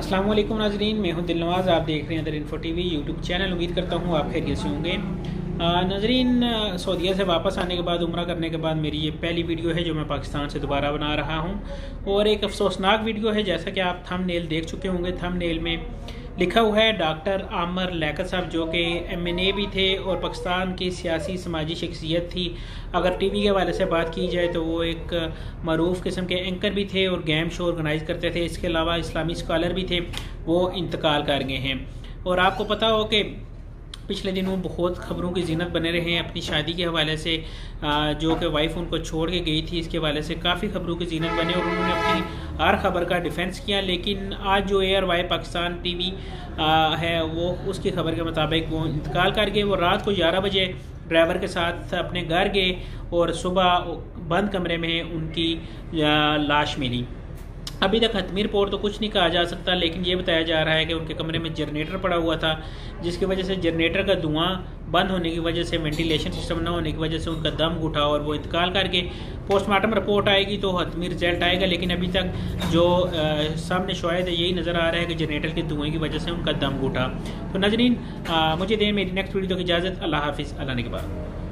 अस्सलाम वालेकुम नाजरीन, मैं हूं दिलनवाज। आप देख रहे हैं other info TV YouTube channel. उम्मीद करता हूं आप खैरियत से होंगे। नाजरीन, सऊदीया से वापस आने के बाद, उम्रा करने के बाद मेरी ये पहली वीडियो है जो मैं पाकिस्तान से दोबारा बना रहा हूं, और एक अफसोसनाक वीडियो है। जैसा कि आप थंबनेल देख चुके होंगे, थंबनेल में लिखा हुआ है डॉक्टर आमर लियाकत साहब, जो कि MNA भी थे और पाकिस्तान की सियासी समाजी शख्सियत थी। अगर टीवी के हवाले से बात की जाए तो वो एक मरूफ किस्म के एंकर भी थे और गेम शो ऑर्गेनाइज करते थे। इसके अलावा इस्लामी स्कॉलर भी थे, वो इंतकाल कर गए हैं। और आपको पता हो कि पिछले दिनों बहुत खबरों की जीनत बने रहे हैं अपनी शादी के हवाले से, जो कि वाइफ उनको छोड़ के गई थी। इसके हवाले से काफ़ी खबरों की जीनत बने और उन्होंने अपनी हर खबर का डिफेंस किया। लेकिन आज जो ARY पाकिस्तान TV है, वो उसकी खबर के मुताबिक वो इंतकाल कर गए। वो रात को 11 बजे ड्राइवर के साथ अपने घर गए और सुबह बंद कमरे में उनकी लाश मिली। अभी तक हतमी रिपोर्ट तो कुछ नहीं कहा जा सकता, लेकिन ये बताया जा रहा है कि उनके कमरे में जनरेटर पड़ा हुआ था, जिसकी वजह से जनरेटर का धुआं बंद होने की वजह से, वेंटिलेशन सिस्टम न होने की वजह से उनका दम घुटा और वो इंतकाल करके पोस्टमार्टम रिपोर्ट आएगी तो हतमी रिजल्ट आएगा। लेकिन अभी तक जो सामने शवाहिद है, यही नज़र आ रहा है कि जनरेटर के धुएँ की वजह से उनका दम घुटा। तो नाज़रीन, मुझे दें मेरी नेक्स्ट वीडियो की इजाज़त। अल्लाह हाफिज़, अल्लाह ने के बाद।